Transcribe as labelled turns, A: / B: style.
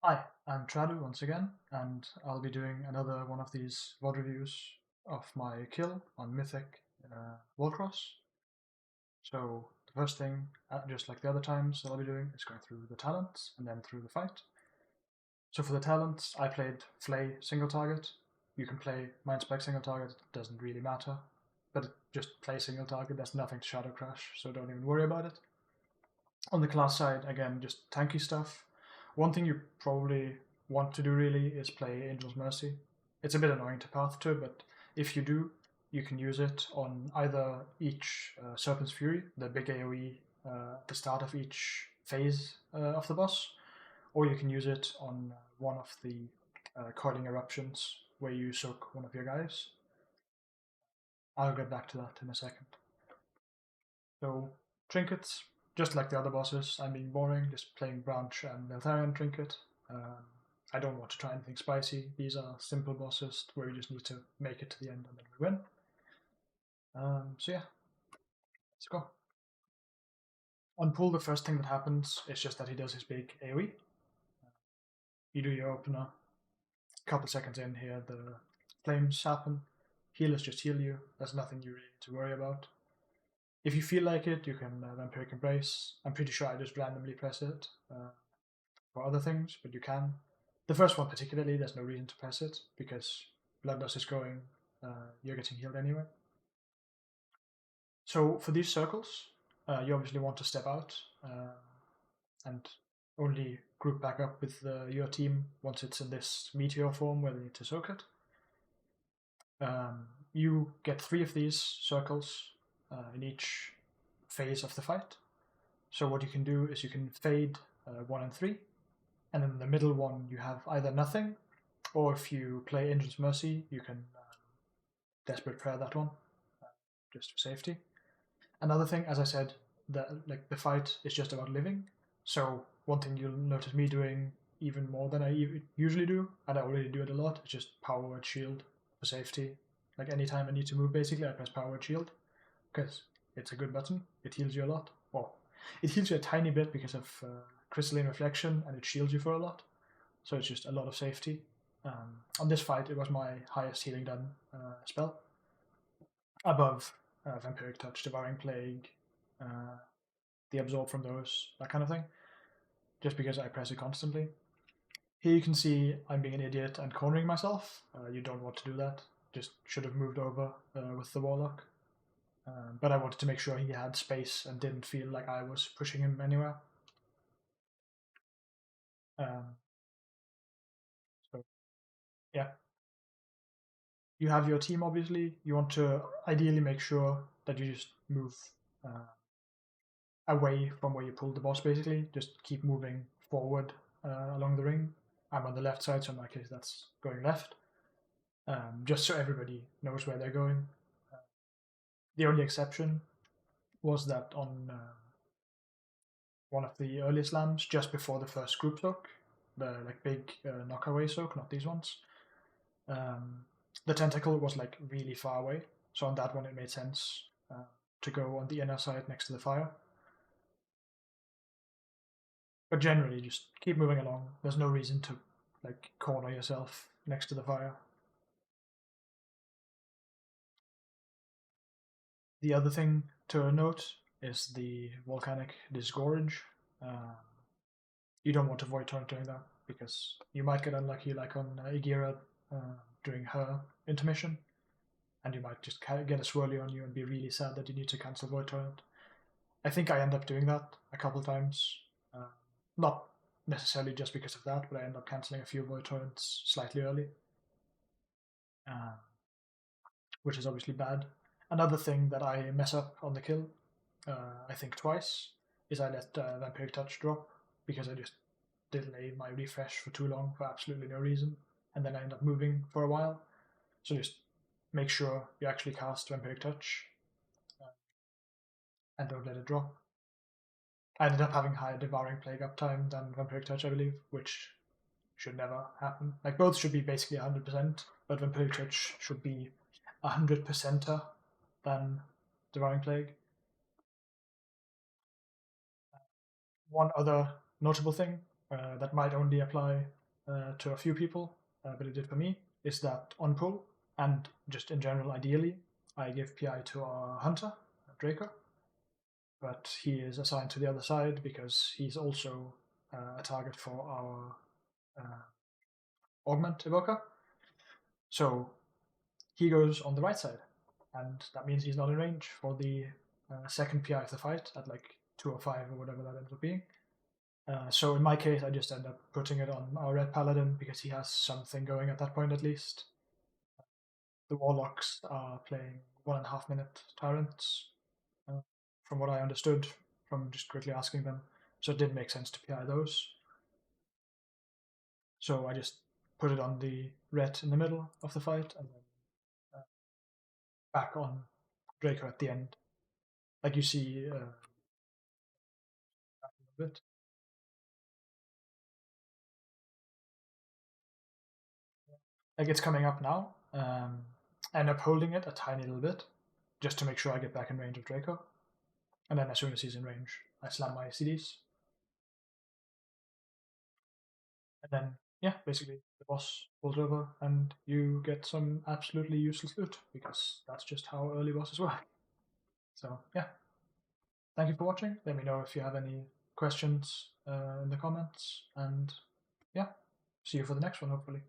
A: Hi, I'm Tradu once again, and I'll be doing another one of these VOD reviews of my kill on Mythic Volcoross. So the first thing, just like the other times that I'll be doing, is going through the talents and then through the fight. So for the talents, I played Flay single target. You can play Mind Spec single target, it doesn't really matter. But just play single target, there's nothing to Shadow Crash, so don't even worry about it. On the class side, again, just tanky stuff. One thing you probably want to do really is play Angel's Mercy. It's a bit annoying to path to, but if you do, you can use it on either each Serpent's Fury, the big AoE at the start of each phase of the boss, or you can use it on one of the coiling eruptions where you soak one of your guys. I'll get back to that in a second. So, trinkets, just like the other bosses, I'm being boring, just playing Branch and Eltharion trinket. I don't want to try anything spicy. These are simple bosses where we just need to make it to the end and then we win. So yeah, let's go. On pull, the first thing that happens is just that he does his big AoE. You do your opener. A couple seconds in here, the flames happen. Healers just heal you. There's nothing you really need to worry about. If you feel like it, you can Vampiric Embrace. I'm pretty sure I just randomly press it for other things, but you can. The first one particularly, there's no reason to press it, because Bloodlust is going, you're getting healed anyway. So for these circles, you obviously want to step out and only group back up with your team once it's in this meteor form where they need to soak it. You get 3 of these circles in each phase of the fight. So what you can do is you can fade 1 and 3, and in the middle one you have either nothing, or if you play Angel's Mercy, you can Desperate Prayer that one, just for safety. Another thing, as I said, the fight is just about living. So one thing you'll notice me doing even more than I usually do, and I already do it a lot, is just Power Word Shield for safety. Like anytime I need to move, basically, I press Power Word Shield, because it's a good button. It heals you a lot. Well, it heals you a tiny bit because of Crystalline Reflection, and it shields you for a lot. So it's just a lot of safety. On this fight, it was my highest healing done spell, above Vampiric Touch, Devouring Plague, the Absorb from those, that kind of thing, just because I press it constantly. Here you can see I'm being an idiot and cornering myself. You don't want to do that. Just should have moved over with the Warlock. But I wanted to make sure he had space and didn't feel like I was pushing him anywhere. So, yeah. You have your team, obviously. You want to ideally make sure that you just move away from where you pulled the boss, basically. Just keep moving forward along the ring. I'm on the left side, so in my case, that's going left. Just so everybody knows where they're going. The only exception was that on one of the earliest slams, just before the first group soak, the like big knockaway soak, not these ones, the tentacle was like really far away. So on that one, it made sense to go on the inner side next to the fire. But generally, just keep moving along. There's no reason to like corner yourself next to the fire. The other thing to note is the volcanic disgorge. You don't want to Void Torrent doing that, because you might get unlucky, like on Igira during her intermission, and you might just get a swirly on you and be really sad that you need to cancel Void Torrent. I think I end up doing that a couple times. Not necessarily just because of that, but I end up cancelling a few Void Torrents slightly early, which is obviously bad. Another thing that I mess up on the kill, I think twice, is I let Vampiric Touch drop, because I just delay my refresh for too long for absolutely no reason, and then I end up moving for a while. So just make sure you actually cast Vampiric Touch and don't let it drop. I ended up having higher Devouring Plague uptime than Vampiric Touch, I believe, which should never happen. Like, both should be basically 100%, but Vampiric Touch should be 100%er than Devouring Plague. One other notable thing that might only apply to a few people, but it did for me, is that on pull, and just in general, ideally, I give PI to our hunter, Draco, but he is assigned to the other side because he's also a target for our augment evoker. So he goes on the right side, and that means he's not in range for the second PI of the fight at like 205 or whatever that ends up being. So in my case, I just end up putting it on our red paladin because he has something going at that point at least. The warlocks are playing 1.5 minute tyrants, from what I understood from just quickly asking them. So it did make sense to PI those. So I just put it on the red in the middle of the fight and then back on Draco at the end. Like you see a bit. Like it's coming up now. End up holding it a tiny little bit just to make sure I get back in range of Draco. And then as soon as he's in range, I slam my CDs. And then, yeah, basically the boss pulls over and you get some absolutely useless loot because that's just how early bosses work. So, yeah, thank you for watching. Let me know if you have any questions in the comments. And, yeah, see you for the next one, hopefully.